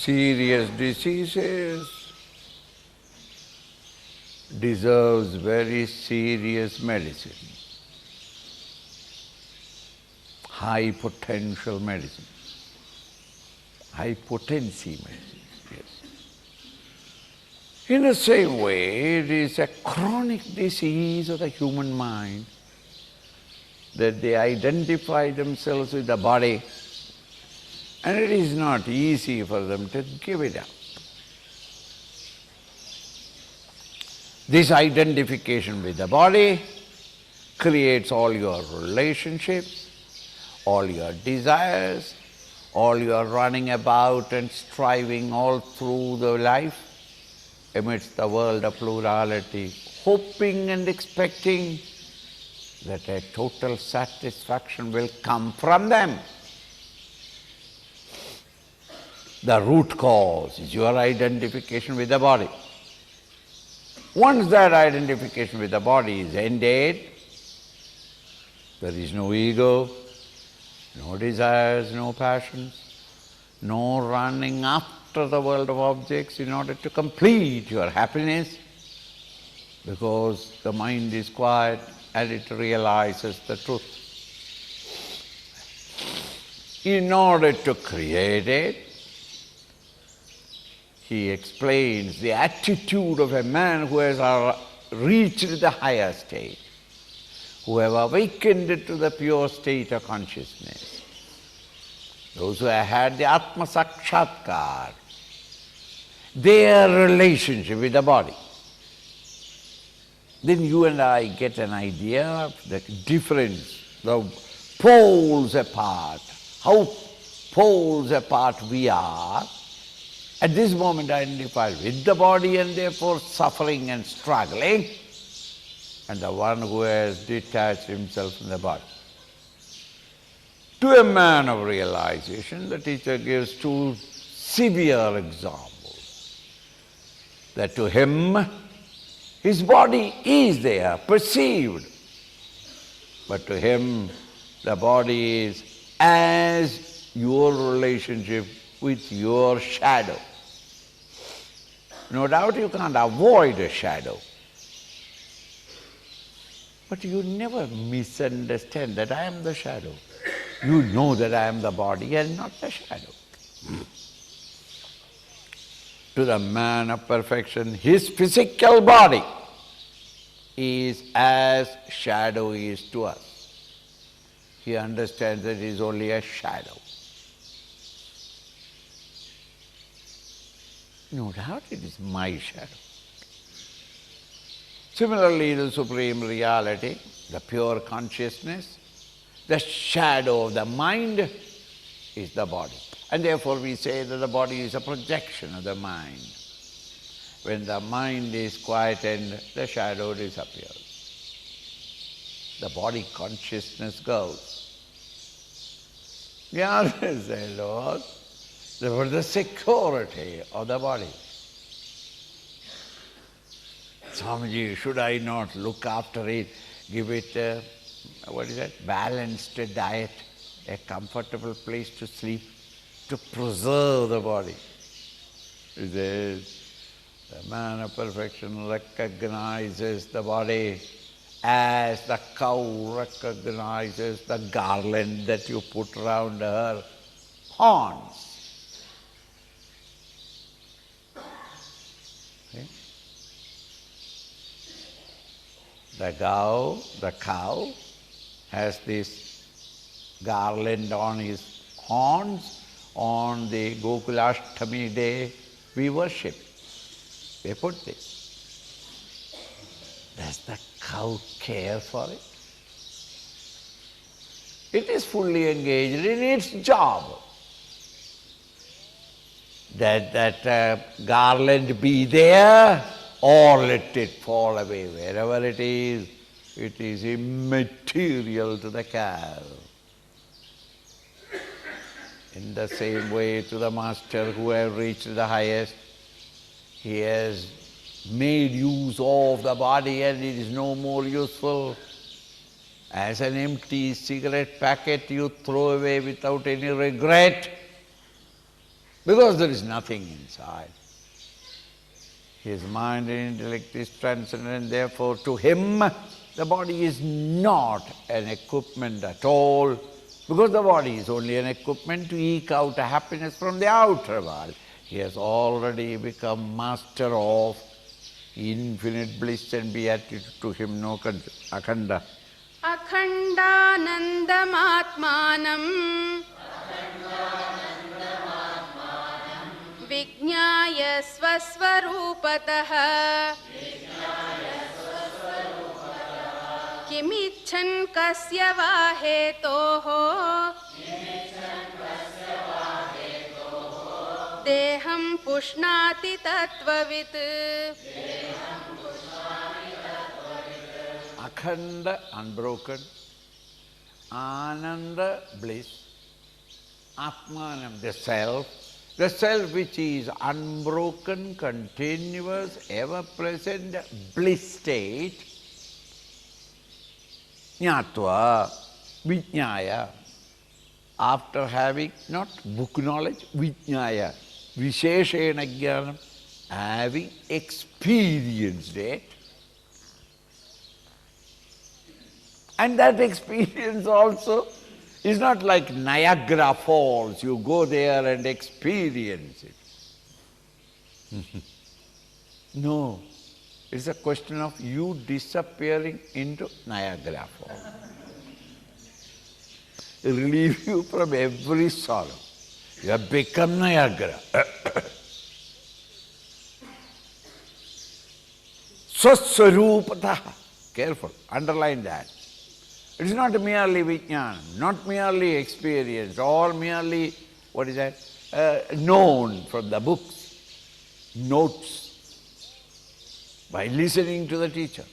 serious diseases deserves very serious medicine, high potential medicine, high potency medicine, yes. In the same way, it is a chronic disease of the human mind that they identify themselves with the body, and it is not easy for them to give it up. This identification with the body creates all your relationships, all your desires, all your running about and striving all through the life amidst the world of plurality, hoping and expecting that a total satisfaction will come from them. The root cause is your identification with the body. Once that identification with the body is ended, there is no ego, no desires, no passions, no running after the world of objects in order to complete your happiness, because the mind is quiet and it realizes the truth. In order to create it, he explains the attitude of a man who has reached the higher state, who have awakened to the pure state of consciousness. Those who have had the Atma Sakshatkar, their relationship with the body. Then you and I get an idea of the difference, the poles apart, how poles apart we are, at this moment identified with the body and therefore suffering and struggling, and the one who has detached himself from the body. To a man of realization, the teacher gives two severe examples. That to him, his body is there, perceived, but to him, the body is as your relationship with your shadow. No doubt you can't avoid a shadow, but you never misunderstand that I am the shadow. You know that I am the body and not the shadow. To the man of perfection, his physical body is as shadow is to us. He understands that it is only a shadow. No doubt it is my shadow. Similarly, the Supreme Reality, the pure consciousness, the shadow of the mind is the body. And therefore we say that the body is a projection of the mind. When the mind is quietened, the shadow disappears. The body consciousness goes. The other say, Lord, for the security of the body. Swamiji, should I not look after it, give it a, balanced diet, a comfortable place to sleep, to preserve the body? He says, the man of perfection recognizes the body as the cow recognizes the garland that you put around her horns. The cow has this garland on his horns. On the Gokulashtami day, we worship. They put this. Does the cow care for it? It is fully engaged in its job. That garland be there, or let it fall away. Wherever it is immaterial to the cow. In the same way, to the master who has reached the highest, he has made use of the body and it is no more useful. As an empty cigarette packet you throw away without any regret. because there is nothing inside. His mind and intellect is transcendent, therefore to him the body is not an equipment at all, because the body is only an equipment to eke out a happiness from the outer world. He has already become master of infinite bliss and beatitude. To him no akhanda. Akhandanandam atmanam Vijñāya svasvarupataha Kimicchan kasya va hetoho Deham pushnati tattvavit. Akhanda, unbroken, Ananda, bliss, Atmanam, the self which is unbroken, continuous, ever-present bliss state, Jnatva, Vijñāya, after having not book knowledge, Vijñāya, Visheshena Jnanam, having experienced it, and that experience also is not like Niagara Falls, you go there and experience it. No, it's a question of you disappearing into Niagara Falls. Relieve you from every sorrow. You have become Niagara. Swasvarupataha. Careful, underline that. It is not merely vijnana, not merely experience, or merely, what is that, known from the books, notes, by listening to the teacher,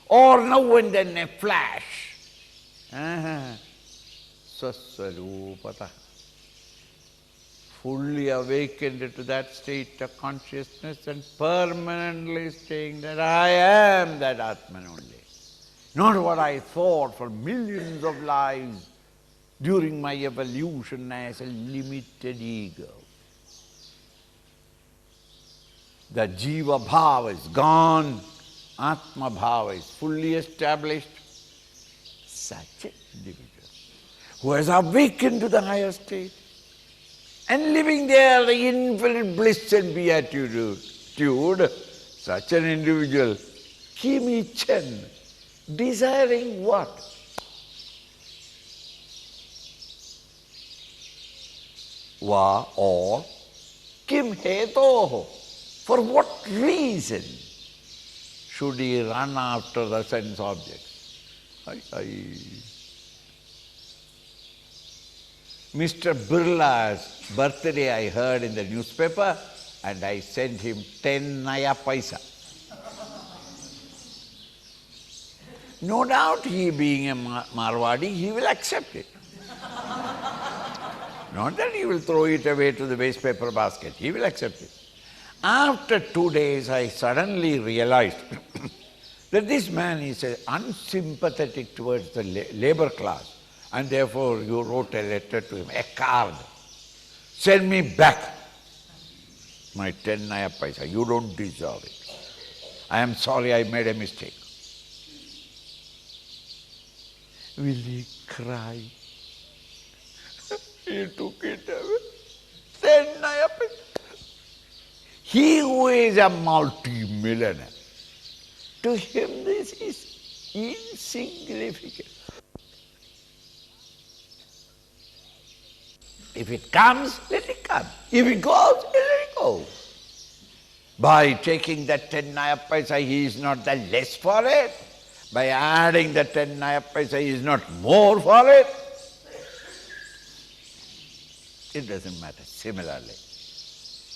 or now and then a flash. Swasvarupataha. Fully awakened to that state of consciousness and permanently saying that I am that Atman only. Not what I thought for millions of lives during my evolution as a limited ego. The Jiva Bhava is gone, Atma Bhava is fully established. Such an individual who has awakened to the higher state and living there the infinite bliss and beatitude, such an individual, Kimichan, desiring what? Va or kim hetoho. For what reason should he run after the sense objects? Mr. Birla's birthday I heard in the newspaper and I sent him 10 naya paisa. No doubt he being a Marwadi, he will accept it. Not that he will throw it away to the waste paper basket, he will accept it. After 2 days I suddenly realized that this man is unsympathetic towards the labor class. And therefore you wrote a letter to him, a card. Send me back my 10 naya paisa. You don't deserve it. I am sorry I made a mistake. Will he cry? He took it away. 10 naya paisa. He who is a multi-millionaire, to him this is insignificant. If it comes, let it come. If it goes, let it go. By taking that 10 naya paisa, he is not the less for it. By adding the 10 naya paisa, he is not more for it. It doesn't matter. Similarly,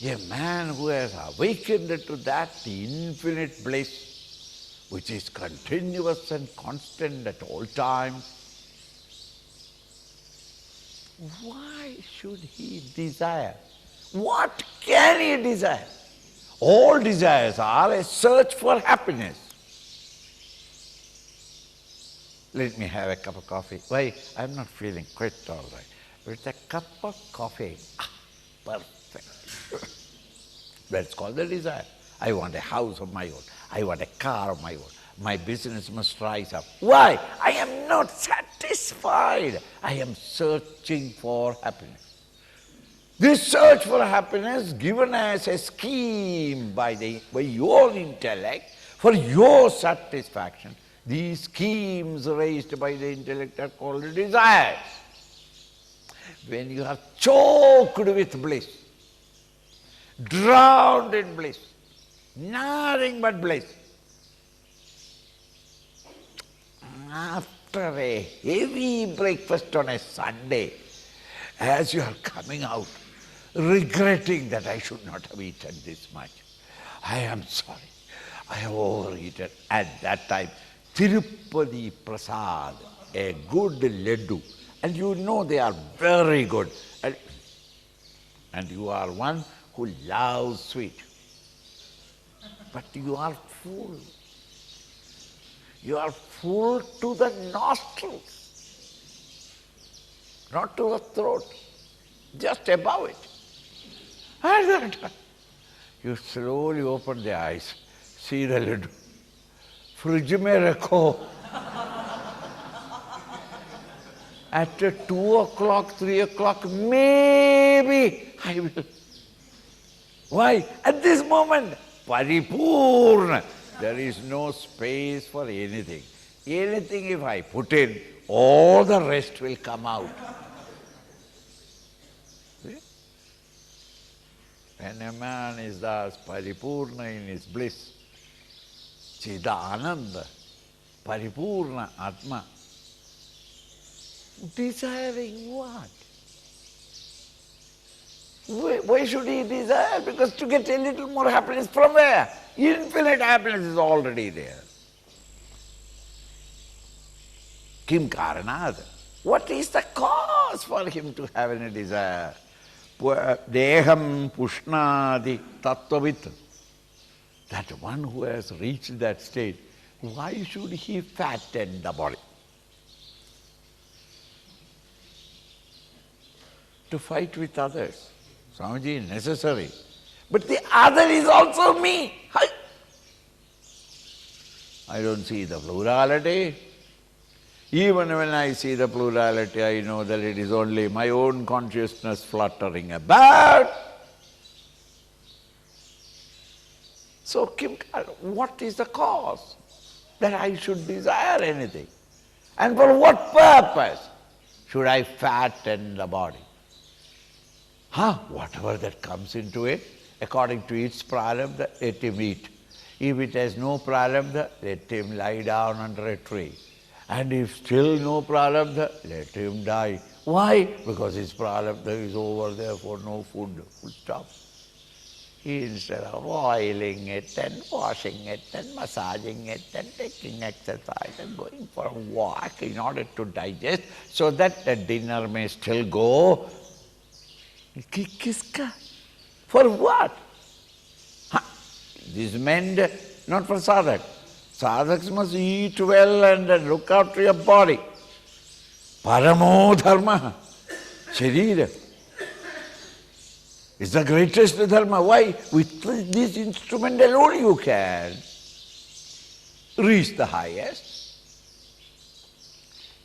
a man who has awakened to that infinite bliss, which is continuous and constant at all times, why should he desire? What can he desire? All desires are a search for happiness. Let me have a cup of coffee. Why? I'm not feeling quite all right. With a cup of coffee, perfect. That's called the desire. I want a house of my own. I want a car of my own. My business must rise up. Why? I am not satisfied. I am searching for happiness. This search for happiness given as a scheme by your intellect for your satisfaction, these schemes raised by the intellect are called desires. When you are choked with bliss, drowned in bliss, nothing but bliss, after a heavy breakfast on a Sunday, as you are coming out, regretting that I should not have eaten this much, I am sorry, I have overeaten. At that time, Tirupati Prasad, a good laddu, and you know they are very good, and you are one who loves sweet, but you are full. You are full to the nostrils, not to the throat, just above it. And that you slowly open the eyes, see the laddu. Fridge mein rakho. At 2 o'clock, 3 o'clock, maybe I will. Why? At this moment, paripurna. There is no space for anything. Anything if I put in, all the rest will come out. See? When a man is thus paripurna in his bliss, Chidananda, paripurna Atma, desiring what? Why should he desire? Because to get a little more happiness from where? Infinite happiness is already there. Kim karanad? What is the cause for him to have any desire? Deham pushnadi tattvavit. That one who has reached that state, why should he fatten the body? To fight with others. Swamiji, necessary. But the other is also me. I don't see the plurality. Even when I see the plurality, I know that it is only my own consciousness fluttering about. So, what is the cause that I should desire anything? And for what purpose should I fatten the body? Whatever that comes into it, according to its prarabdha, let him eat. If it has no prarabdha, let him lie down under a tree. And if still no prarabdha, let him die. Why? Because his prarabdha is over, therefore no food, full stop. Instead of oiling it and washing it and massaging it and taking exercise and going for a walk in order to digest, so that the dinner may still go. Kiska? For what? This meant not for sadhak. Sadhaks must eat well and look after your body. Paramo dharma, sharira, is the greatest dharma. Why? With this instrument alone you can reach the highest.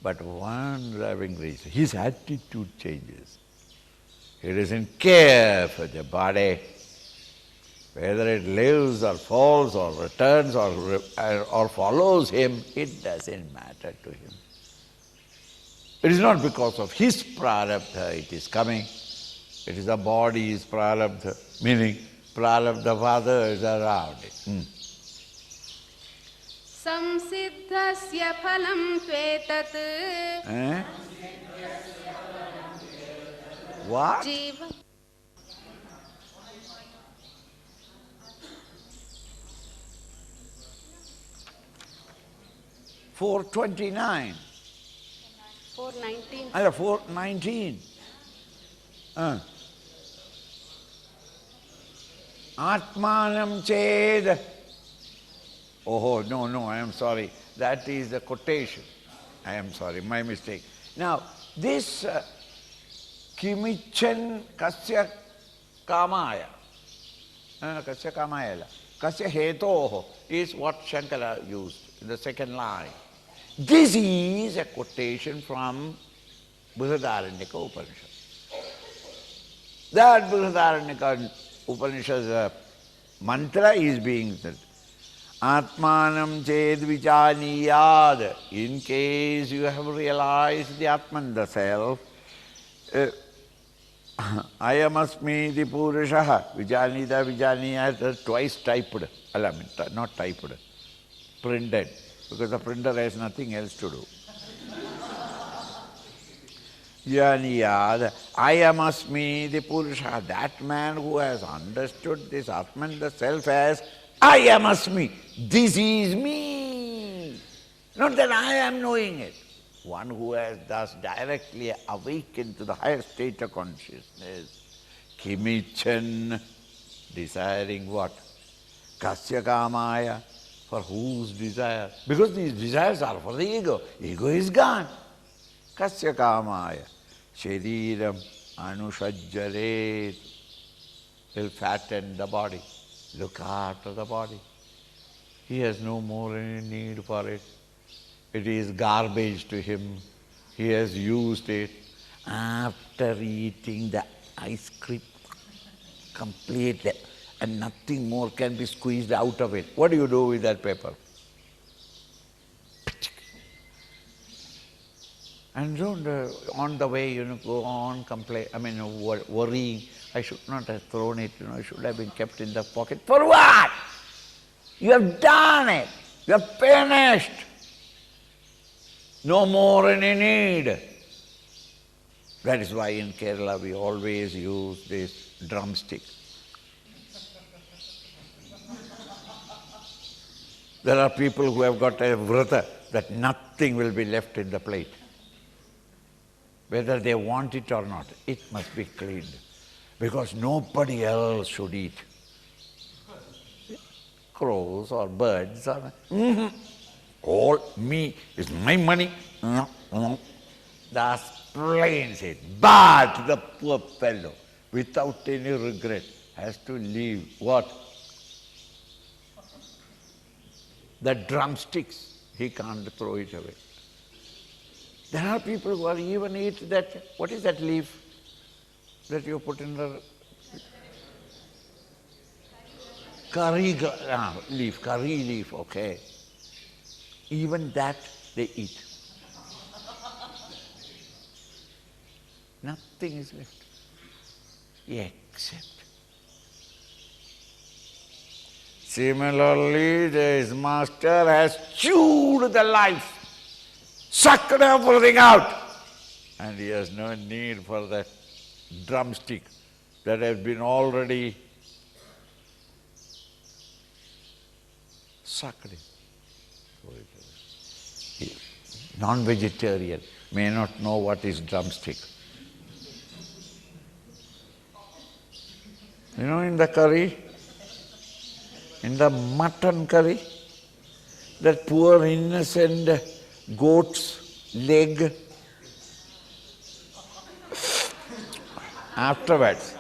But one having reached, his attitude changes. He doesn't care for the body, whether it lives or falls or returns or follows him, it doesn't matter to him. It is not because of his prarabdha it is coming, it is the body's prarabdha, meaning prarabdha of others around it. Samsiddhasya phalam tvetat. What? Jiva. 429. 419. 419. Atmanam ched. Oh, no, I am sorry. That is the quotation. I am sorry, my mistake. Now, this Kimichan Kasya kamaya. Kasya kamaya. Kasya hetoho is what Shankara used in the second line. This is a quotation from Brihadaranyaka Upanishad. That Brihadaranyaka Upanishad mantra is being said. Atmanam ched vijaniyad. In case you have realized the Atman, the self, Ayamasmi the Purushaha, Vijanida, Vijaniyad, twice typed. Not typed, printed, because the printer has nothing else to do. Vijaniyad, Ayamasmi the Purushaha, that man who has understood this Atman, the self, as I am Asmi, this is me. Not that I am knowing it. One who has thus directly awakened to the higher state of consciousness. Kimichan, desiring what? Kasya kamaya, for whose desire? Because these desires are for the ego. Ego is gone. Kasya kamaya, shariram anushajjaret, will fatten the body. Look after the body. He has no more any need for it. It is garbage to him. He has used it. After eating the ice cream completely, and nothing more can be squeezed out of it. What do you do with that paper? And don't, on the way, go on worrying. I should not have thrown it, it should have been kept in the pocket. For what? You have done it. You have finished. No more any need. That is why in Kerala we always use this drumstick. There are people who have got a vrata that nothing will be left in the plate. Whether they want it or not, it must be cleaned. Because nobody else should eat. Crows or birds or... All me is my money. That's plain said. But the poor fellow, without any regret, has to leave what? The drumsticks. He can't throw it away. There are people who are even eat that, what is that leaf that you put in the curry leaf, okay. Even that they eat. Nothing is left except. Similarly, this master has chewed the life, sucked everything out, and he has no need for that drumstick that has been already sucked in. Non-vegetarian may not know what is drumstick. In the curry, in the mutton curry, that poor innocent goat's leg, afterwards,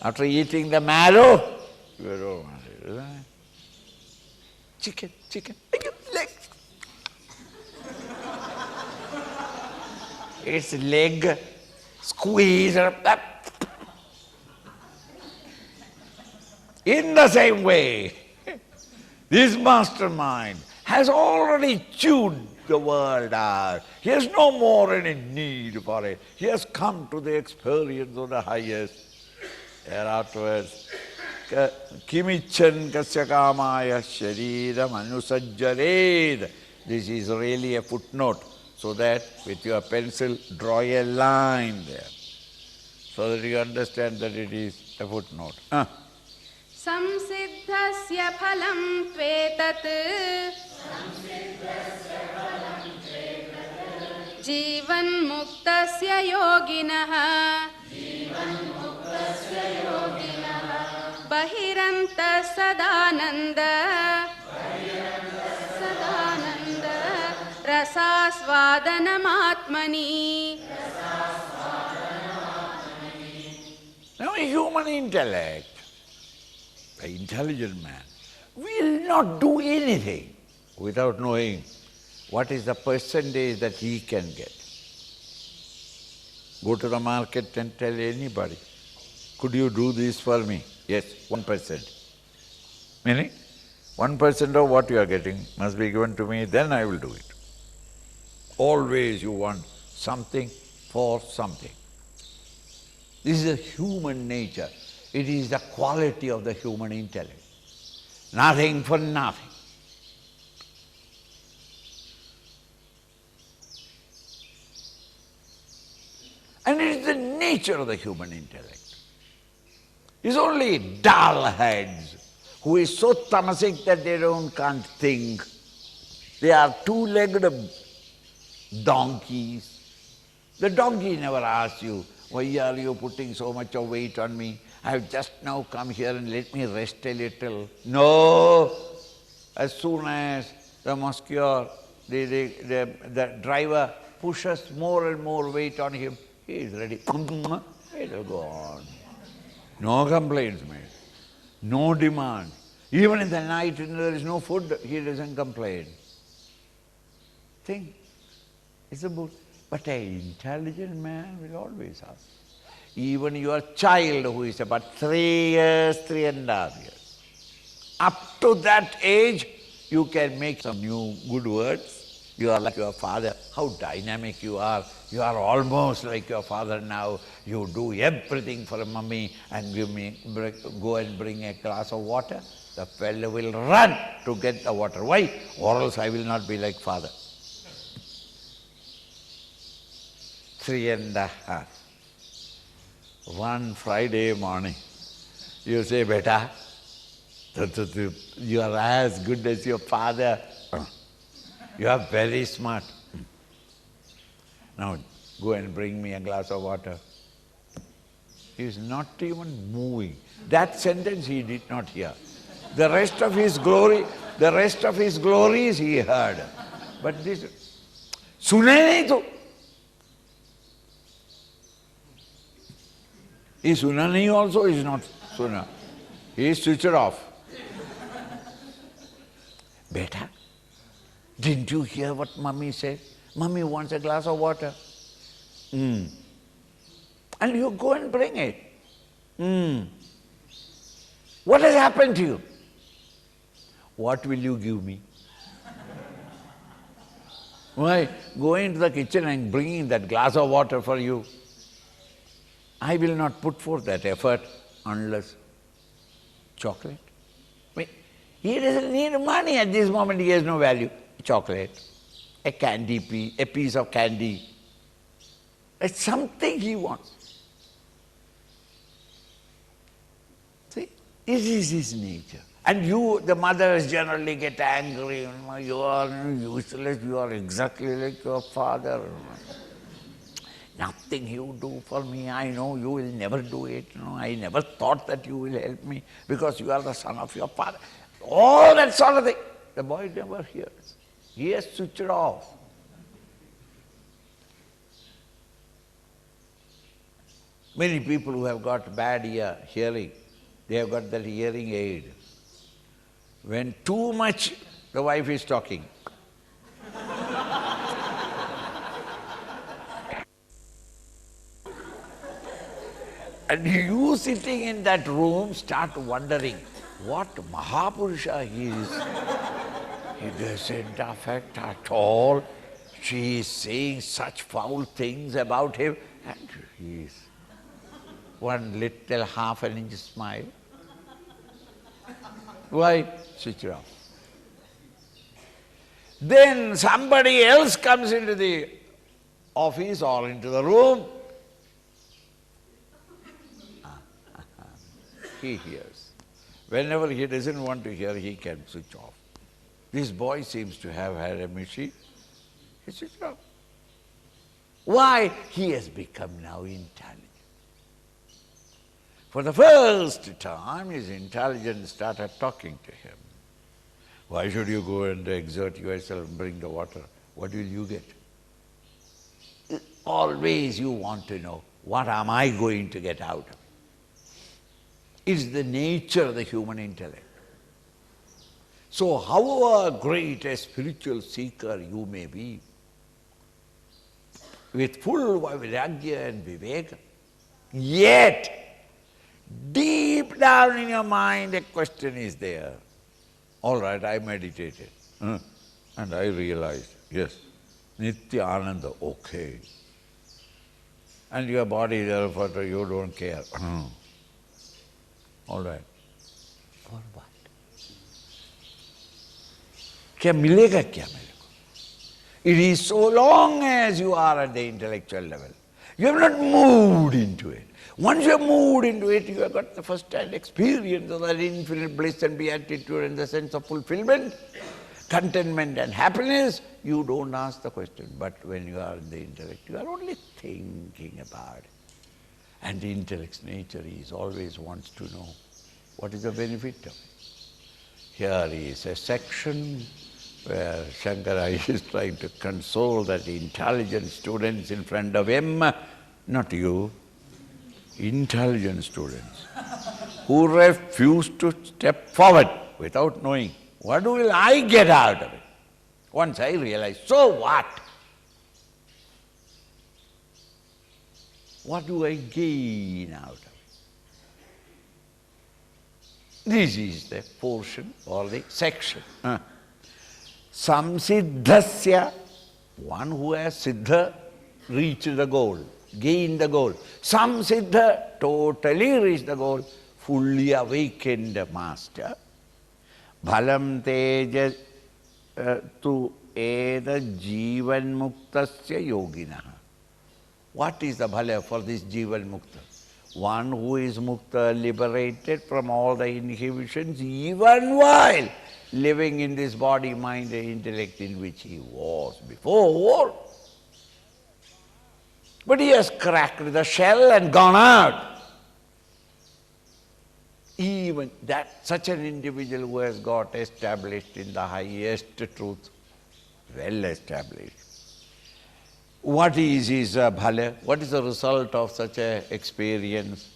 after eating the marrow, you don't want it, isn't it? Chicken, leg. Its leg squeezed up. In the same way, this mastermind has already chewed the world out. He has no more any need for it. He has come to the experience of the highest. Thereafterwards, Kimichan kasya kamaya shariram anusajjared. This is really a footnote, so that with your pencil draw a line there, so that you understand that it is a footnote. Samsiddhasya phalam tvetat Jivan muktasya yoginah Bahiranta sadananda Rasasvadanam atmani human intellect, the intelligent man, will not do anything without knowing what is the percentage that he can get. Go to the market and tell anybody, could you do this for me? Yes, 1%. Meaning, 1% of what you are getting must be given to me, then I will do it. Always you want something for something. This is a human nature. It is the quality of the human intellect. Nothing for nothing. And it is the nature of the human intellect. It's only dull heads who is so tamasic that they can't think. They are two-legged donkeys. The donkey never asks you, why are you putting so much of weight on me? I have just now come here and let me rest a little. No! As soon as the muscular, the driver pushes more and more weight on him, he is ready. It will go on. No complaints made. No demand. Even in the night when there is no food, he doesn't complain. Think. It's a book. But an intelligent man will always ask. Even your child who is about 3 years, 3.5 years, up to that age, you can make some new good words. You are like your father. How dynamic you are. You are almost like your father now. You do everything for mummy and go and bring a glass of water. The fellow will run to get the water. Why? Or else I will not be like father. 3.5. One Friday morning, you say, beta, you are as good as your father. You are very smart. Now go and bring me a glass of water. He is not even moving. That sentence he did not hear. The rest of his glories he heard. But this, sune nahi to. He suna nahi also is not suna. He is switched off. Beta, didn't you hear what mummy said? Mummy wants a glass of water. And you go and bring it. What has happened to you? What will you give me? Why? Going to the kitchen and bringing that glass of water for you. I will not put forth that effort unless chocolate. He doesn't need money at this moment, he has no value. Chocolate, a piece of candy. It's something he wants. See, this is his nature. And you, the mothers, generally get angry. You are useless, you are exactly like your father. Nothing you do for me, I know you will never do it. I never thought that you will help me because you are the son of your father. All that sort of thing. The boy never hears. He has switched off. Many people who have got bad hearing, they have got that hearing aid. When too much the wife is talking, and you sitting in that room start wondering, what Mahapurusha he is. He doesn't affect at all. She is saying such foul things about him, and he is one little half an inch smile. Why? Switch it off. Then somebody else comes into the office or into the room. He hears. Whenever he doesn't want to hear, he can switch off. This boy seems to have had a machine. He switched off. Why? He has become now intelligent. For the first time, his intelligence started talking to him. Why should you go and exert yourself and bring the water? What will you get? Always you want to know, what am I going to get out of it? It's the nature of the human intellect. So however great a spiritual seeker you may be, with full vairagya and viveka, yet deep down in your mind a question is there. All right, I meditated and I realized, yes, Nitya Ananda, okay. And your body, therefore, you don't care. All right. For what? क्या मिलेगा क्या मेरे को? It is so long as you are at the intellectual level. You have not moved into it. Once you have moved into it, you have got the first-hand experience of that infinite bliss and beatitude and the sense of fulfillment, contentment and happiness. You don't ask the question. But when you are in the intellect, you are only thinking about it. And the intellect's nature is always wants to know what is the benefit of it. Here is a section where Shankara is trying to console that intelligent students in front of him, not you, intelligent students, who refuse to step forward without knowing what will I get out of it. Once I realize, so what? What do I gain out of it? This is the portion or the section. Samsiddhasya, one who has siddha, reached the goal, gained the goal. Samsiddha, totally reached the goal, fully awakened master. Bhalam teja tu eda jivan muktasya yoginaha. What is the bhala for this jivan mukta? One who is mukta, liberated from all the inhibitions, even while living in this body, mind and intellect in which he was before. But he has cracked the shell and gone out. Even that, such an individual who has got established in the highest truth, well established. What is his bhala? What is the result of such an experience?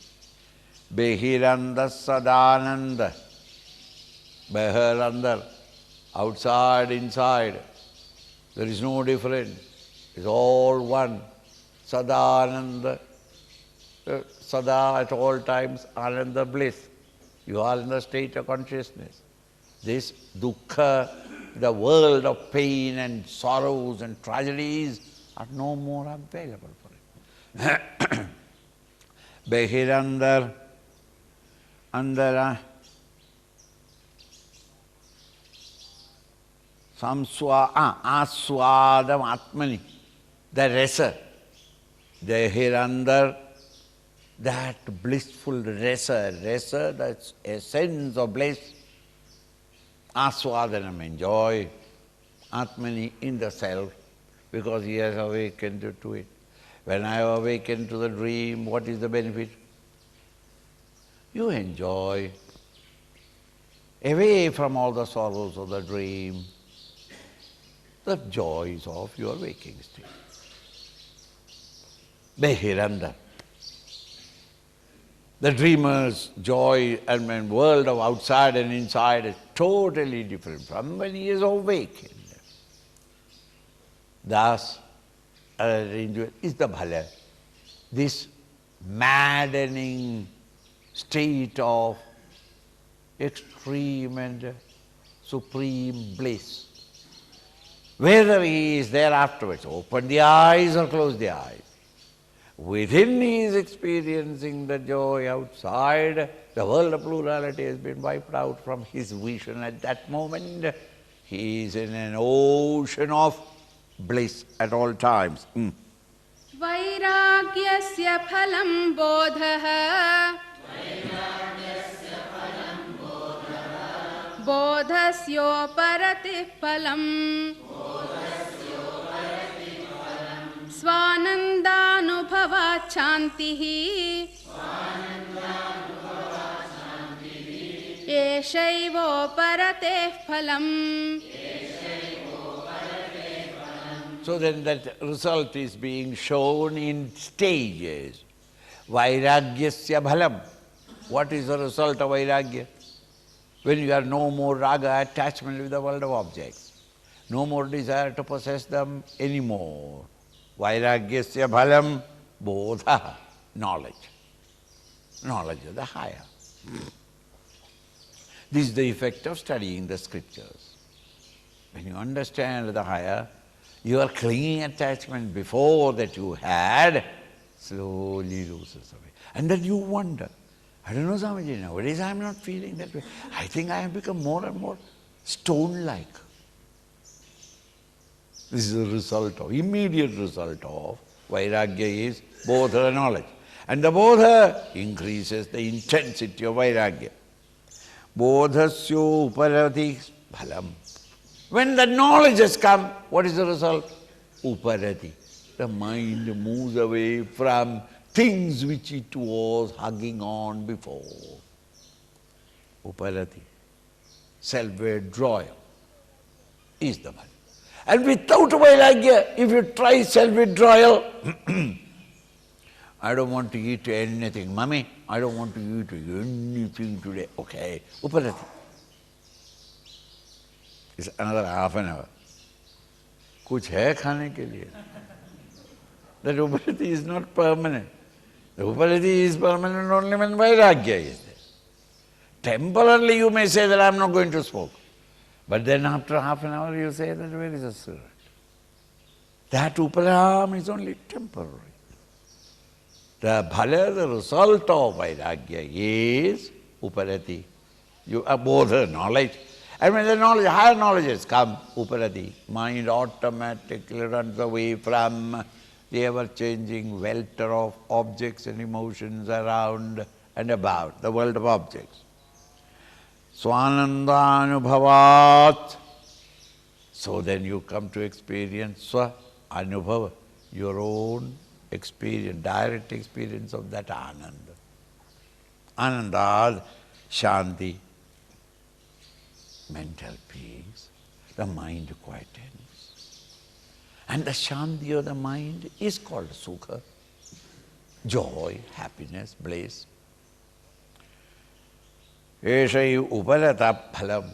Behiranda sadananda. Behar andar, outside, inside. There is no difference. It's all one. Sadananda. Sada at all times, ananda bliss. You are in the state of consciousness. This dukkha, the world of pain and sorrows and tragedies, are no more available for it. Behirandar, andara, aswadam atmani, the rasa, Behirandar, that blissful rasa, the essence of bliss, aswadanam, enjoy, atmani, in the self, because he has awakened to it. When I awaken to the dream, what is the benefit? You enjoy, away from all the sorrows of the dream, the joys of your waking state. Behiranda. The dreamer's joy and world of outside and inside is totally different from when he is awakened. Thus, is the bhala, this maddening state of extreme and supreme bliss. Whether he is there afterwards, open the eyes or close the eyes, within he is experiencing the joy, outside the world of plurality has been wiped out from his vision at that moment. He is in an ocean of bliss at all times. Vairagyasya phalam bodhaha bodhasyoparati phalam svanandanubhava chantihi eshaivoparate phalam. So then that result is being shown in stages. Vairagyasya bhalam. What is the result of vairagya? When you have no more raga, attachment with the world of objects, no more desire to possess them anymore. Vairagyasya bhalam bodha, knowledge. Knowledge of the higher. This is the effect of studying the scriptures. When you understand the higher, your clinging attachment before that you had slowly loses away. And then you wonder, I don't know, Swamiji, nowadays I am not feeling that way. I think I have become more and more stone-like. This is the result of, immediate result of vairagya is bodha knowledge. And the bodha increases the intensity of vairagya. Bodhasyo uparati phalam. When the knowledge has come, what is the result? Uparati. The mind moves away from things which it was hugging on before. Uparati. Self-withdrawal is the mind. And without vairagya, if you try self-withdrawal, I don't want to eat anything. Mummy, I don't want to eat anything today. Okay, uparati. It's another half an hour. Kuch hai khane ke liye. That uparati is not permanent. The uparati is permanent only when vairagya is there. Temporarily you may say that I am not going to smoke. But then after half an hour you say that where is the cigarette? That uparam is only temporary. The bhala, the result of vairagya is uparati. You bodha, knowledge. And when the knowledge, higher knowledge has come, uparati, mind automatically runs away from the ever-changing welter of objects and emotions around and about, the world of objects. Swanandanubhavat. So then you come to experience swa anubhava, your own experience, direct experience of that ananda. Anandad shanti, mental peace, the mind quietens. And the shanti of the mind is called sukha, joy, happiness, bliss. Eshai uparata phalam,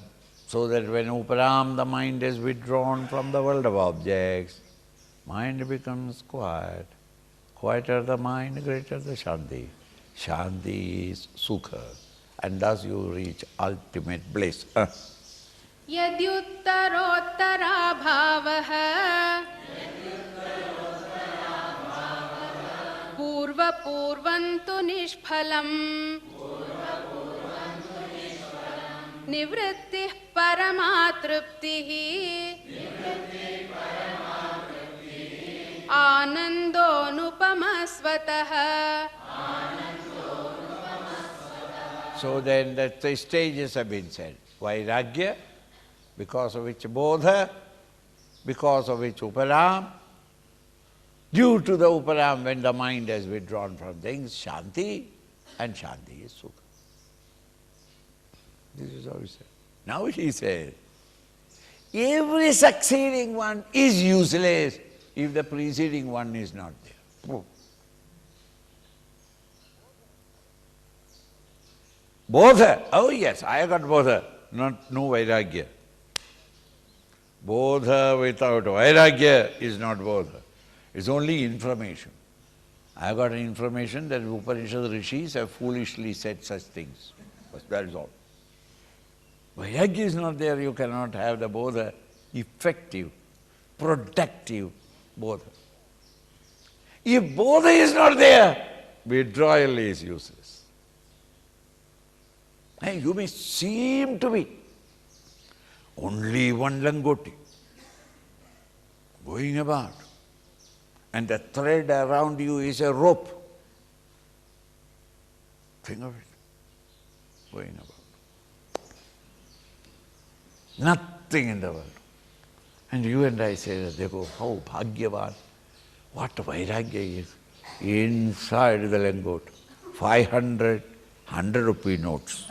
so that when uparam, the mind is withdrawn from the world of objects, mind becomes quiet. Quieter the mind, greater the shanti. Shanti is sukha, and thus you reach ultimate bliss. यद्युत्तरोत्तरा भावः पूर्वपूर्वन्तु निष्फलम् निवृत्तिः परमा तृप्तिः आनन्दोऽनुपमस्वतः. So then the three stages have been said. Vairagya, because of which bodha, because of which uparam. Due to the uparam, when the mind has withdrawn from things, shanti, and shanti is sukha. This is how he said. Now he says, every succeeding one is useless if the preceding one is not there. Bodha, oh yes, I got bodha, no vairagya. Bodha without vairagya is not bodha. It's only information. I got information that Upanishad rishis have foolishly said such things. But that is all. Vairagya is not there, you cannot have the bodha, effective, productive bodha. If bodha is not there, withdrawal is useless. And you may seem to be only one langoti going about, and the thread around you is a rope. Think of it, going about. Nothing in the world. And you and I say that, Dekho, how bhagyavan, what vairagya is. Inside the langot, 500 100-rupee notes.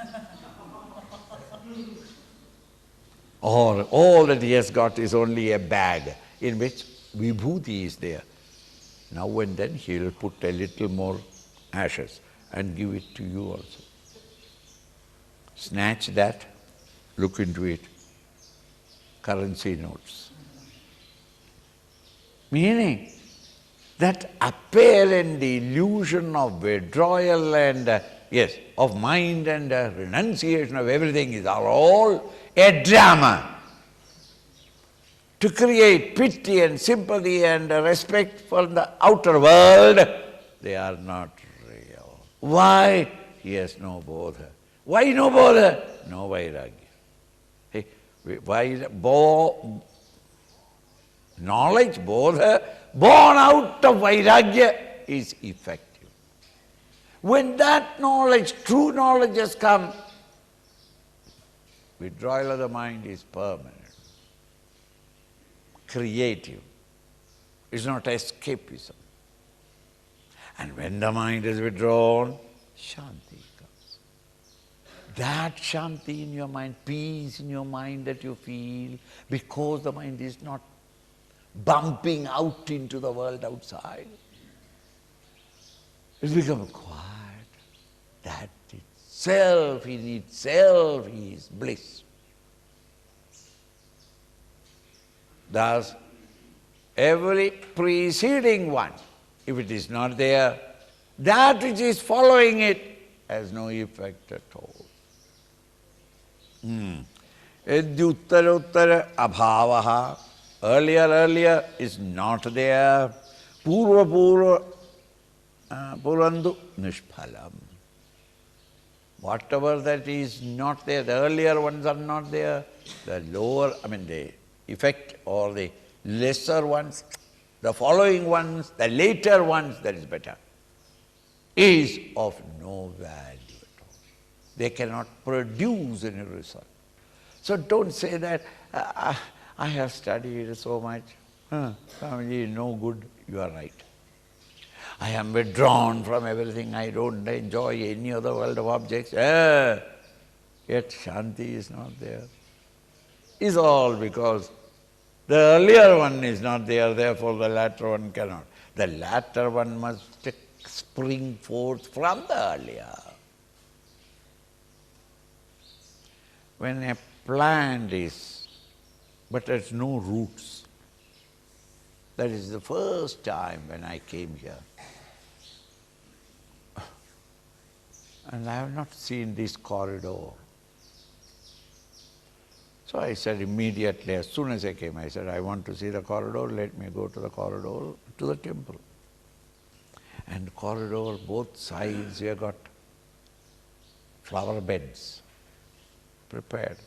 Or all that he has got is only a bag in which vibhuti is there. Now and then he will put a little more ashes and give it to you also. Snatch that, look into it. Currency notes. Meaning that apparent illusion of withdrawal and, of mind and renunciation of everything is all a drama to create pity and sympathy and respect for the outer world. They are not real. Why? Yes, no bodha. Why no bodha? No vairagya. Hey, knowledge, bodha, born out of vairagya is effective. When that knowledge, true knowledge has come, withdrawal of the mind is permanent, creative. It's not escapism. And when the mind is withdrawn, shanti comes. That shanti in your mind, peace in your mind that you feel, because the mind is not bumping out into the world outside. It's become quiet. That itself, in itself, is bliss. Thus, every preceding one, if it is not there, that which is following it has no effect at all. Edyuttara abhavaha, earlier is not there. Purvandu nishphalam. Whatever that is not there, the earlier ones are not there, the lower, the effect or the lesser ones, the following ones, the later ones, that is better, is of no value at all. They cannot produce any result. So don't say that, I have studied so much, Swamiji is no good. You are right. I am withdrawn from everything, I don't enjoy any other world of objects, yet shanti is not there. It's all because the earlier one is not there, therefore the latter one cannot. The latter one must spring forth from the earlier. When a plant but has no roots, that is the first time when I came here. And I have not seen this corridor. So I said immediately, as soon as I came, I said, I want to see the corridor, let me go to the corridor, to the temple. And the corridor, both sides, we have got flower beds prepared.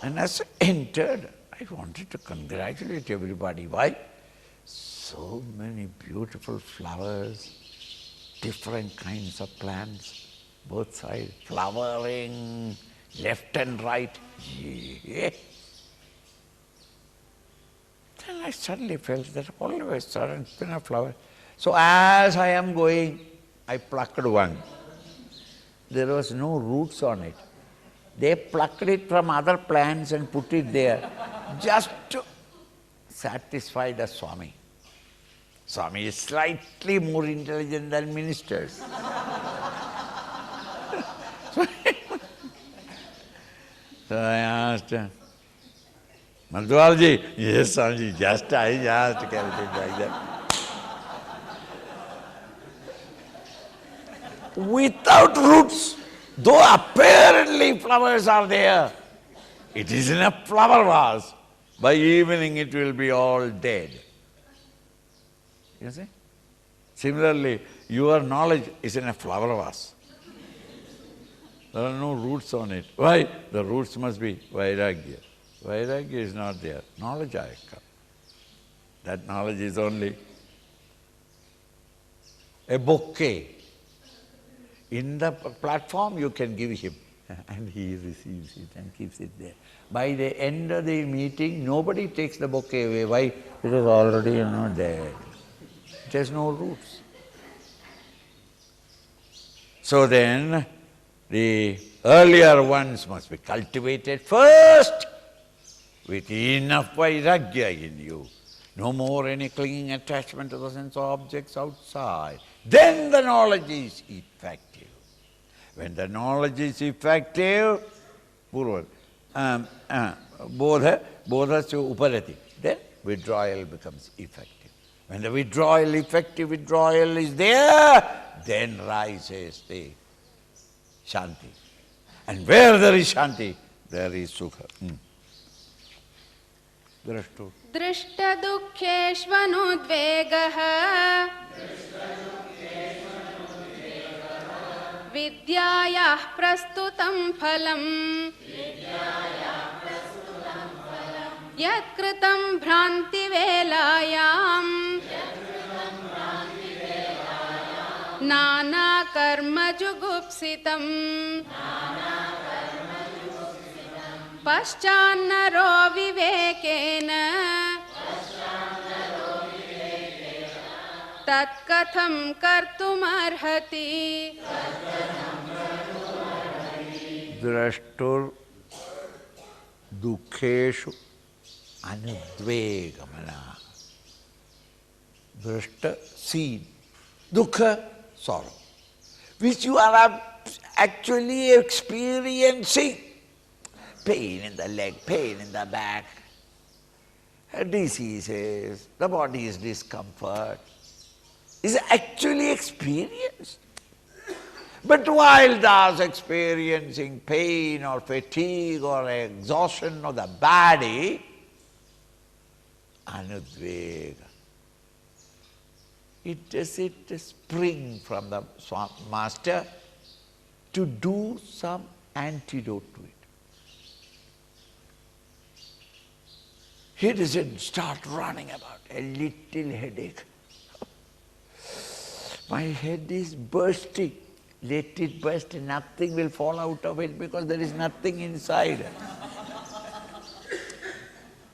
And as I entered, I wanted to congratulate everybody. Why? So many beautiful flowers, different kinds of plants, both sides, flowering, left and right. Yeah. Then I suddenly felt that all of a sudden it's been a flower. So as I am going, I plucked one. There was no roots on it. They plucked it from other plants and put it there just to satisfy the Swami. Swami is slightly more intelligent than ministers. So I asked, Madhwalji, yes, Swamiji, I just carried it like that. Without roots, though apparently flowers are there, it is in a flower vase. By evening it will be all dead. You see? Similarly, your knowledge is in a flower vase. There are no roots on it. Why? The roots must be vairagya. Vairagya is not there. Knowledge I come. That knowledge is only a bouquet. In the platform you can give him and he receives it and keeps it there. By the end of the meeting, nobody takes the bouquet away. Why? It is already, dead. It has no roots. So then, the earlier ones must be cultivated first with enough vairagya in you. No more any clinging attachment to the sense objects outside. Then the knowledge is effective. When the knowledge is effective, bodha uparati, then withdrawal becomes effective. When the effective withdrawal is there, then rises the shanti. And where there is shanti, there is sukha. Drashtu. Drishta dukkheshvanudvegaha vidyayah prastutam phalam yat kritam bhranti velayam nana karma jugupsitam paschannaro vivekena tat katham kartumarhati. Drashtur dukkheshu anudvegamana. Drashta, seen. Dukkha, sorrow, which you are actually experiencing. Pain in the leg, pain in the back, diseases, the body's discomfort is actually experienced. But while thus experiencing pain or fatigue or exhaustion of the body, anudvega, it doesn't spring from the master to do some antidote to it. He doesn't start running about, a little headache. My head is bursting. Let it burst, nothing will fall out of it because there is nothing inside.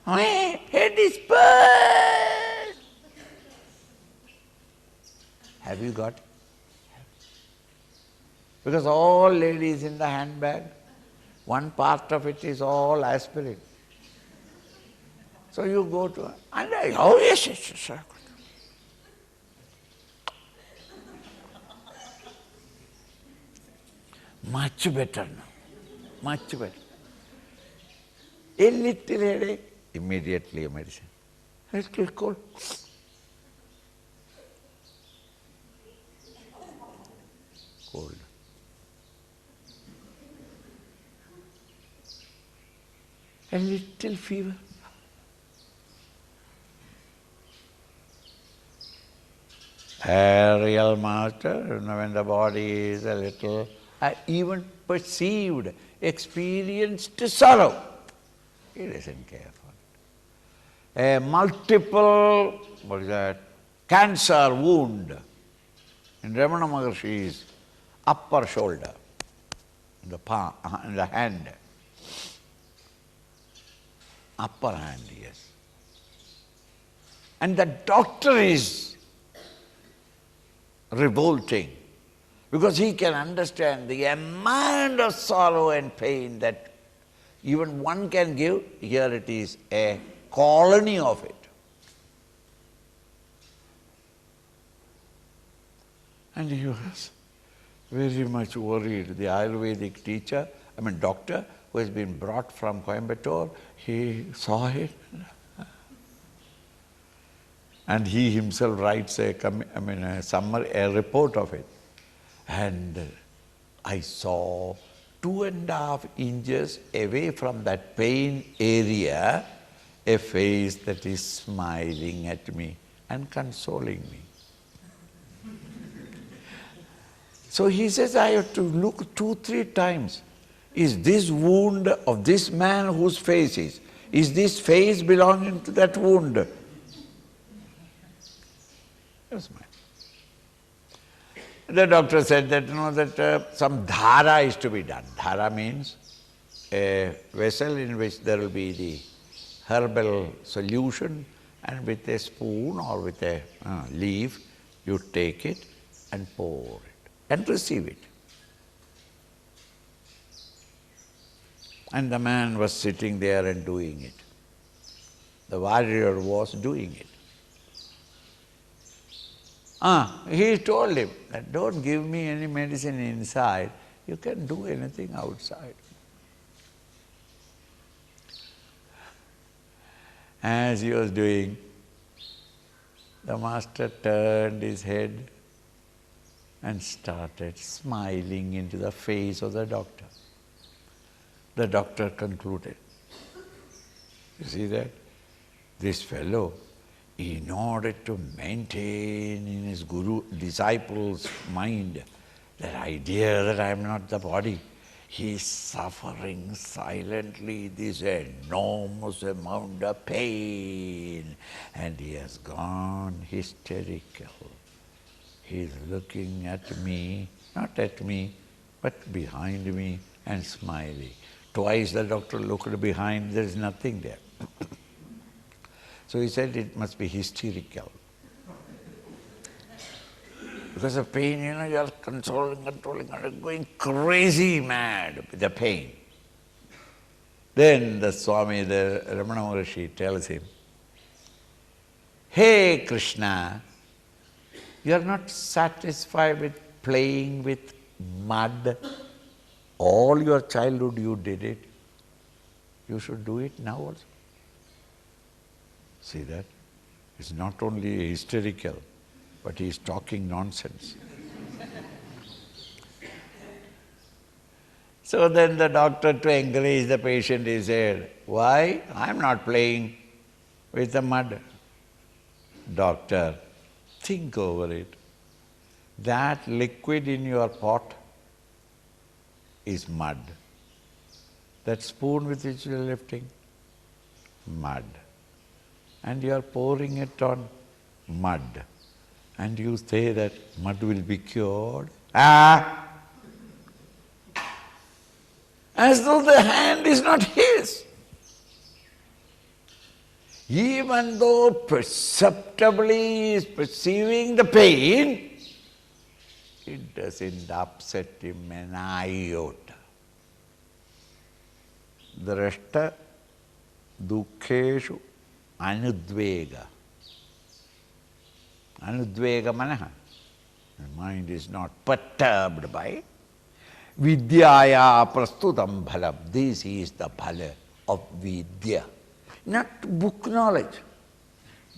My head is burst. Have you got it? Because all ladies in the handbag, one part of it is all aspirin. So you go to her, and oh yes, yes. Much better now, much better. A little headache, immediately a medicine. A little cold. Cold. A little fever. A real master, when the body is a little, even perceived, experienced sorrow, he doesn't care for it. A multiple, cancer wound in Ramana Maharshi's upper shoulder, in the palm, in the hand, upper hand, yes. And the doctor is revolting, because he can understand the amount of sorrow and pain that even one can give. Here it is a colony of it. And he was very much worried. The Ayurvedic teacher, doctor, who has been brought from Coimbatore, he saw it. And he himself writes a report of it. And I saw 2.5 inches away from that pain area, a face that is smiling at me and consoling me. So he says, I have to look 2-3 times. Is this wound of this man whose face is this face belonging to that wound? The doctor said that, some dhara is to be done. Dhara means a vessel in which there will be the herbal solution, and with a spoon or with a leaf, you take it and pour it and receive it. And the man was sitting there and doing it. The warrior was doing it. He told him that don't give me any medicine inside. You can do anything outside. As he was doing, the master turned his head and started smiling into the face of the doctor. The doctor concluded, you see that? This fellow, in order to maintain in his disciple's mind that idea that I am not the body, he is suffering silently this enormous amount of pain, and he has gone hysterical. He is looking at me, not at me, but behind me and smiling. Twice the doctor looked behind, there is nothing there. So he said it must be hysterical. Because of pain, you are controlling, going crazy mad with the pain. Then the Swami, the Ramana Maharshi tells him, hey Krishna, you are not satisfied with playing with mud. All your childhood you did it. You should do it now also. See that? It's not only hysterical, but he is talking nonsense. So then the doctor, to encourage the patient, he said, why? I am not playing with the mud. Doctor, think over it. That liquid in your pot is mud. That spoon with which you are lifting, mud. And you are pouring it on mud. And you say that mud will be cured. As though the hand is not his. Even though perceptibly he is perceiving the pain, it doesn't upset him an iota. Drashta dukkheshu anudvega. Anudvega manaha. The mind is not perturbed by vidyaya prastutam bhalam. This is the bhala of vidya. Not book knowledge.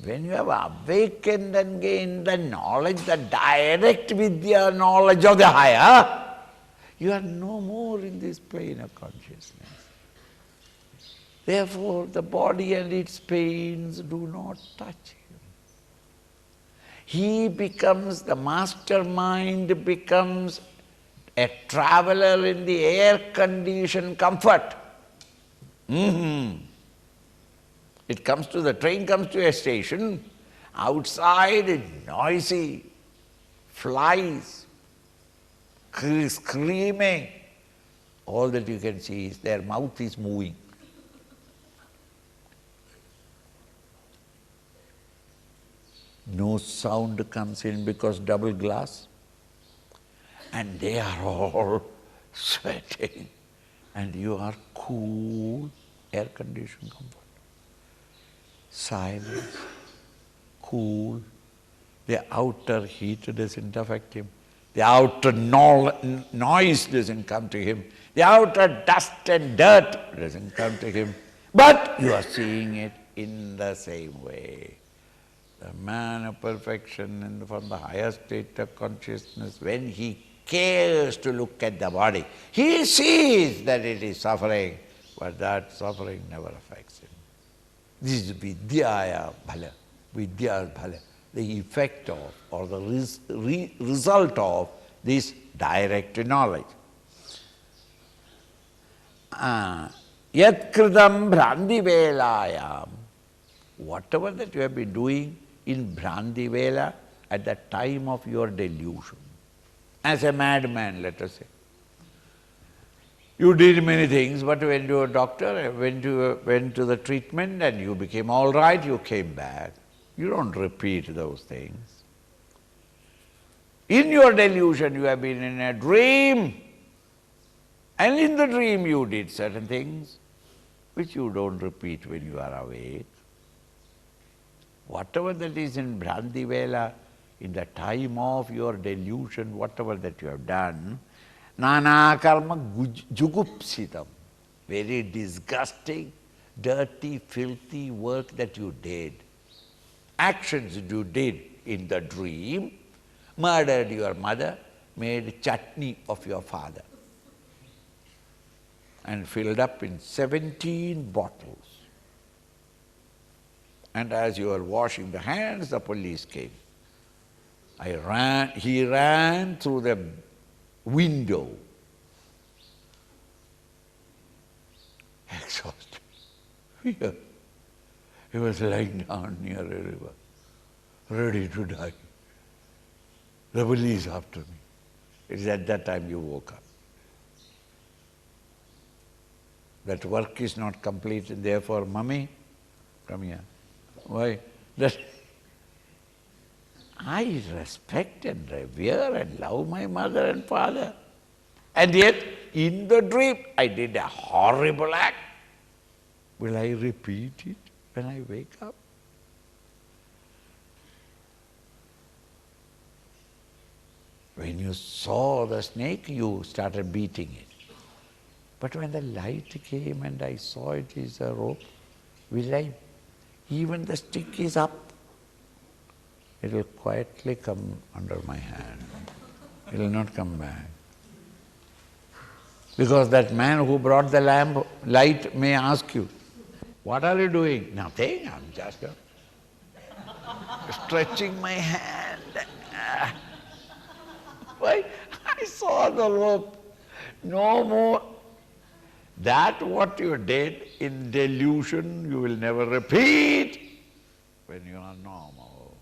When you have awakened and gained the knowledge, the direct vidya knowledge of the higher, you are no more in this plane of consciousness. Therefore, the body and its pains do not touch him. He becomes, the mastermind becomes a traveler in the air-conditioned comfort. It comes to, the train comes to a station, outside it's noisy, flies, screaming. All that you can see is their mouth is moving. No sound comes in because double glass. And they are all sweating. And you are cool, air-conditioned comfort. Silence, cool. The outer heat doesn't affect him. The outer noise doesn't come to him. The outer dust and dirt doesn't come to him. But you are seeing it in the same way. The man of perfection and from the higher state of consciousness, when he cares to look at the body, he sees that it is suffering, but that suffering never affects him. This is vidyaya bhala, vidya bhala, the effect of or the result of this direct knowledge. Yat kritam bhrandi velayam, whatever that you have been doing in bhrandi vela at the time of your delusion, as a madman, let us say. You did many things, but when you were a doctor, went to the treatment and you became all right, you came back. You don't repeat those things. In your delusion, you have been in a dream, and in the dream you did certain things which you don't repeat when you are awake. Whatever that is in Bhranti Vela, in the time of your delusion, whatever that you have done, Nana karma jugupsitam. Very disgusting, dirty, filthy work that you did. Actions you did in the dream. Murdered your mother, made chutney of your father, and filled up in 17 bottles. And as you were washing the hands, the police came. He ran through the window, exhausted. Here, he was lying down near a river, ready to die. The police after me. It is at that time you woke up. That work is not complete, and therefore, Mummy, come here. Why? That I respect and revere and love my mother and father. And yet, in the dream, I did a horrible act. Will I repeat it when I wake up? When you saw the snake, you started beating it. But when the light came and I saw it is a rope, will I? Even the stick is up. It will quietly come under my hand. It will not come back. Because that man who brought the light may ask you, what are you doing? Nothing, I'm just stretching my hand. Why? I saw the rope. No more. That what you did in delusion, you will never repeat when you are normal.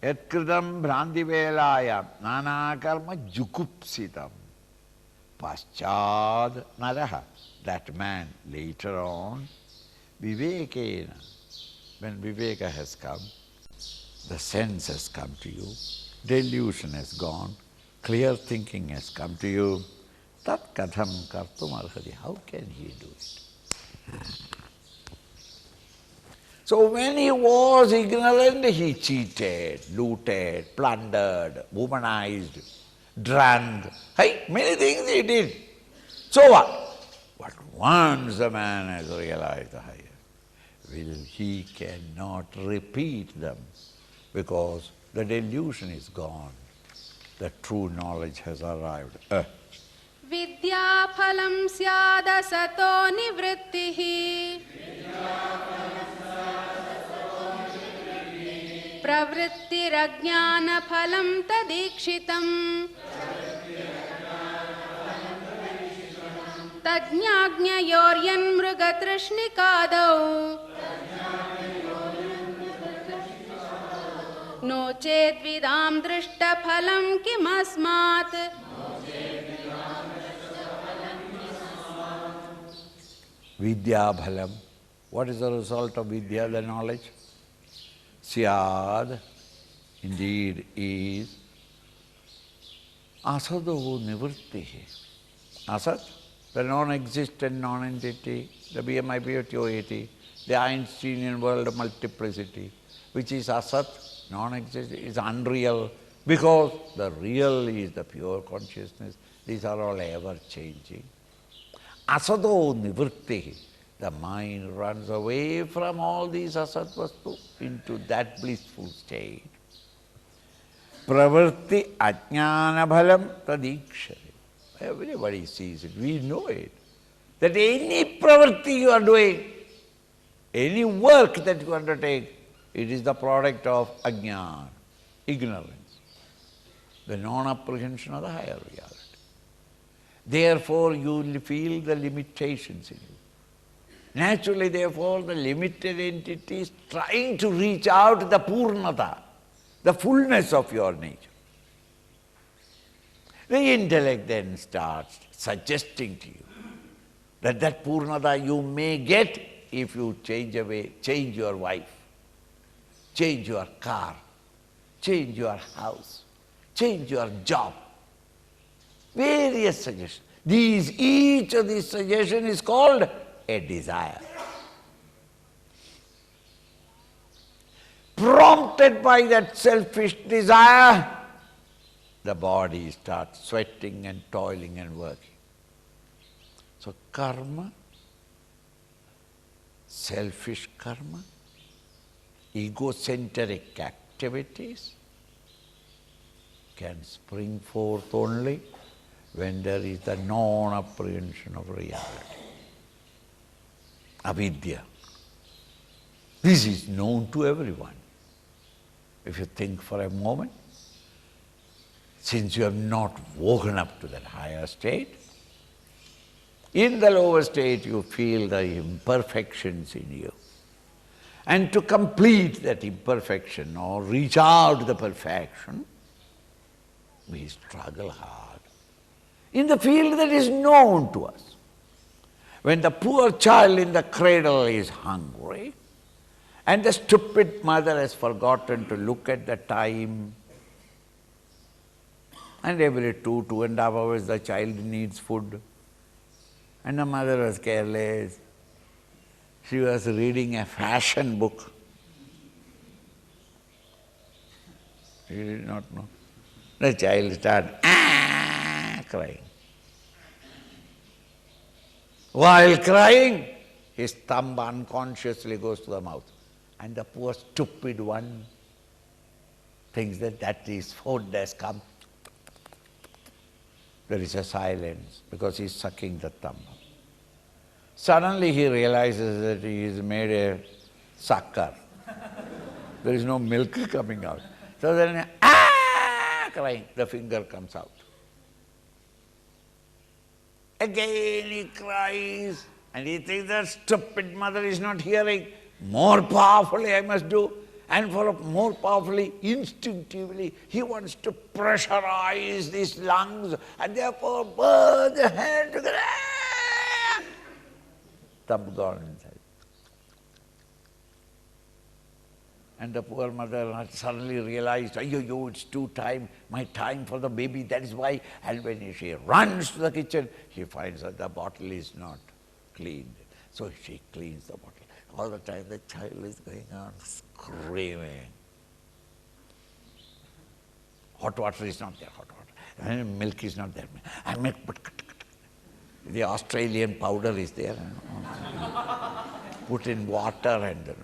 Yatkritam bhranti velayam nana karma jukupsitam paschad naraha. That man later on, Vivekena, when Viveka has come, the sense has come to you, delusion has gone, clear thinking has come to you. Tat katham kartum arhati. How can he do it? So when he was ignorant, he cheated, looted, plundered, womanized, drank. Hey, many things he did. So what? But once the man has realized the higher, he cannot repeat them because the delusion is gone. The true knowledge has arrived. Vidya phalam syada sato nivrittihi pravrittirajnana phalam tadikshitam tajñāgnyayoryan mrugatrishnikādau no chet vidam drishta phalam kimasmat. Vidya bhalam. What is the result of vidya, the knowledge? Syad, indeed, is asado nivrittihi. Asat, the non-existent non-entity, the BMI, the Einsteinian world of multiplicity, which is asat, non-existent, is unreal, because the real is the pure consciousness. These are all ever-changing. Asado nivrittihi. The mind runs away from all these asat vastu into that blissful state. Pravritti ajnana bhalam tadikshare. Everybody sees it, we know it. That any pravritti you are doing, any work that you undertake, it is the product of ajnana, ignorance, the non-apprehension of the higher reality. Therefore, you will feel the limitations in you. Naturally, therefore, the limited entity is trying to reach out the purnata, the fullness of your nature. The intellect then starts suggesting to you that purnata you may get if you change your wife, change your car, change your house, change your job. Various suggestions. Each of these suggestions is called a desire. Prompted by that selfish desire, the body starts sweating and toiling and working. So karma, selfish karma, egocentric activities can spring forth only when there is the non-apprehension of reality. Avidya. This is known to everyone. If you think for a moment, since you have not woken up to that higher state, in the lower state you feel the imperfections in you. And to complete that imperfection or reach out to the perfection, we struggle hard in the field that is known to us. When the poor child in the cradle is hungry, and the stupid mother has forgotten to look at the time, and every 2.5 hours the child needs food, and the mother was careless. She was reading a fashion book. She did not know. The child started crying. While crying, his thumb unconsciously goes to the mouth. And the poor stupid one thinks that his food has come. There is a silence because he is sucking the thumb. Suddenly he realizes that he has made a sucker. There is no milk coming out. So then, crying, the finger comes out. Again he cries, and he thinks that stupid mother is not hearing. More powerfully I must do, and for more powerfully, instinctively, he wants to pressurize these lungs, and therefore burn the hand together. Thumb gone inside. And the poor mother suddenly realized, yo, it's my time for the baby, that is why. And when she runs to the kitchen, she finds that the bottle is not cleaned. So she cleans the bottle. All the time the child is going on screaming. Hot water is not there, hot water. And milk is not there. And milk, the Australian powder is there. Put in water and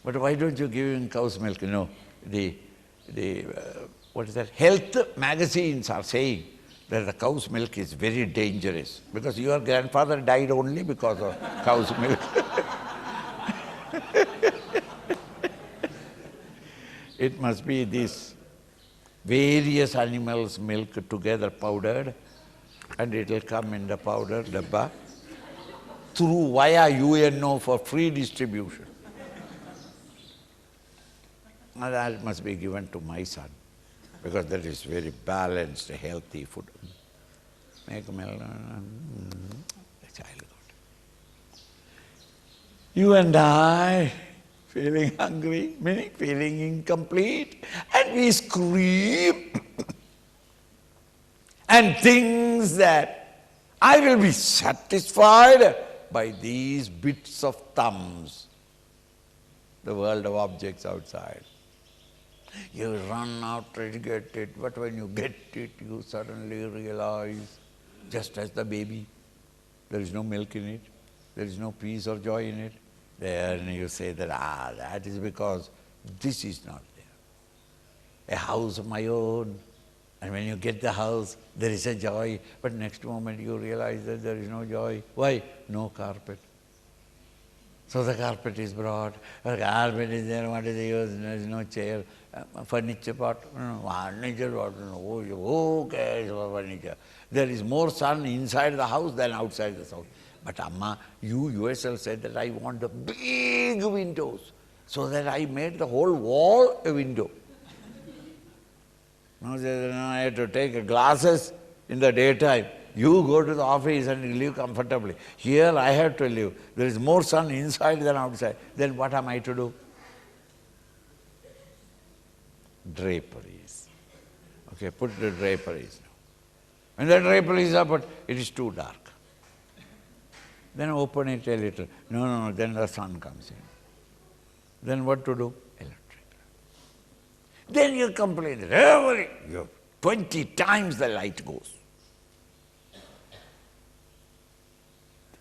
But why don't you give him cow's milk? What is that? Health magazines are saying that the cow's milk is very dangerous because your grandfather died only because of cow's milk. It must be these various animals' milk together powdered, and it will come in the powder dabba through via UNO for free distribution. And that must be given to my son, because that is very balanced, healthy food. Make milk, the child got. You and I, feeling hungry, meaning feeling incomplete, and we scream and thinks that I will be satisfied by these bits of thumbs, the world of objects outside. You run out to get it, but when you get it, you suddenly realize, just as the baby, there is no milk in it, there is no peace or joy in it. Then you say that, that is because this is not there. A house of my own, and when you get the house, there is a joy, but next moment you realize that there is no joy. Why? No carpet. So the carpet is brought, the carpet is there, what is the use? There is no chair, furniture pot, furniture pot, who cares for furniture? There is more sun inside the house than outside the house. But Amma, you yourself said that I want the big windows, so that I made the whole wall a window. Now I have to take glasses in the daytime. You go to the office and you live comfortably. Here I have to live. There is more sun inside than outside. Then what am I to do? Draperies. Okay, put the draperies now. When the draperies are put, it is too dark. Then open it a little. No, then the sun comes in. Then what to do? Electric. Then you complain that every 20 times the light goes.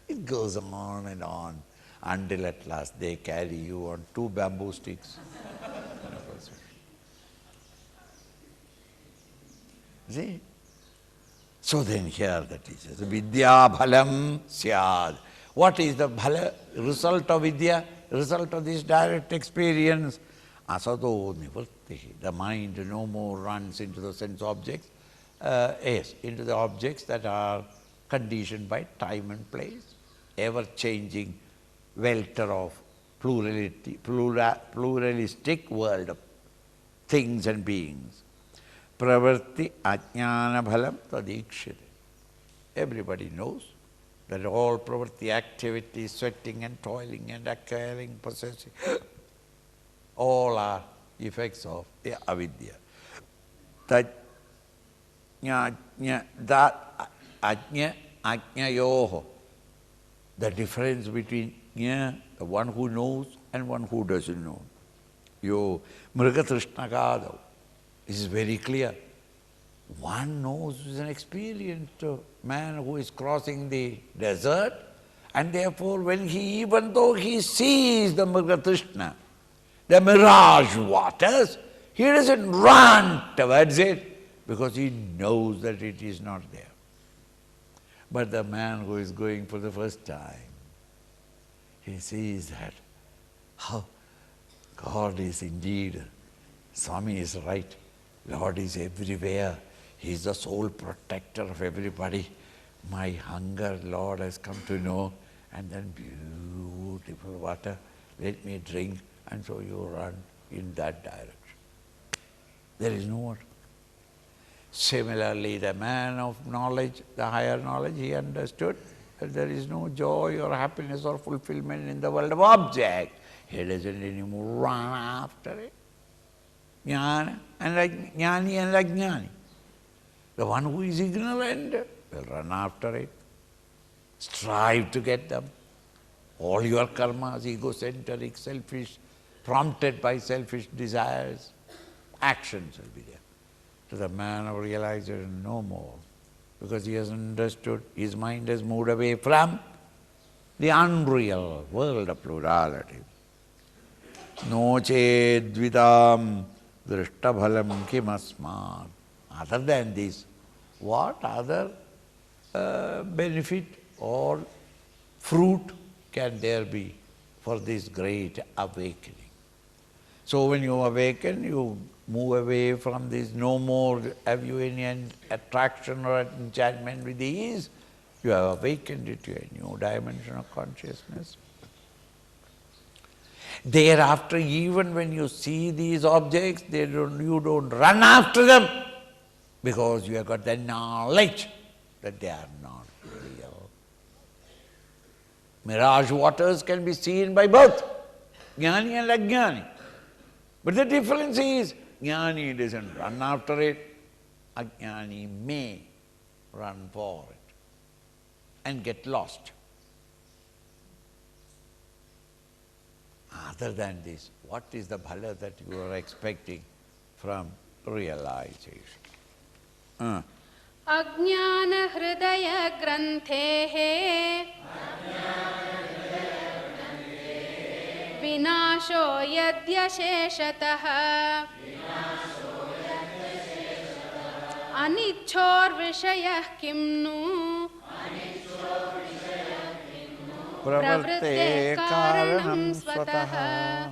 It goes on and on until at last they carry you on 2 bamboo sticks. See? So then here the teacher says, Vidya bhalam syad. What is the bhala, result of vidya, result of this direct experience? Asado nivartihi. The mind no more runs into the sense objects, yes, into the objects that are conditioned by time and place, ever-changing welter of pluralistic world of things and beings. Pravarti ajnana bhalam tadikshite. Everybody knows that all pravarti activities, sweating and toiling and acquiring, possessing, all are effects of the avidya. Ajnayoho. The difference between the one who knows and one who doesn't know. Yo mrigatrishnakadav. This is very clear. One knows is an experienced man who is crossing the desert, and therefore when even though he sees the mrigatrishna, the mirage waters, he doesn't run towards it because he knows that it is not there. But the man who is going for the first time, he sees that how God is indeed, Swami is right, Lord is everywhere, He is the sole protector of everybody. My hunger, Lord, has come to know, and then beautiful water, let me drink, and so you run in that direction. There is no water. Similarly, the man of knowledge, the higher knowledge, he understood that there is no joy or happiness or fulfillment in the world of object. He doesn't anymore run after it. Jnana and jnani and ajnani. The one who is ignorant will run after it, strive to get them. All your karmas, egocentric, selfish, prompted by selfish desires, actions will be there. So the man of realization no more, because he has understood, his mind has moved away from the unreal world of plurality. No chedvidam drishtabhalam kimasmat. Other than this, what other benefit or fruit can there be for this great awakening? So when you awaken, you move away from this, no more have you any attraction or enchantment with these. You have awakened into a new dimension of consciousness. Thereafter, even when you see these objects, you don't run after them, because you have got the knowledge that they are not real. Mirage waters can be seen by both jnani and ajnani. But the difference is, jnani doesn't run after it, ajnani may run for it and get lost. Other than this, what is the bhala that you are expecting from realization? Ajnana hridaya granthehe vinasho yadyasheshatah anichor vishayah kimnu pravritte karanam swatah.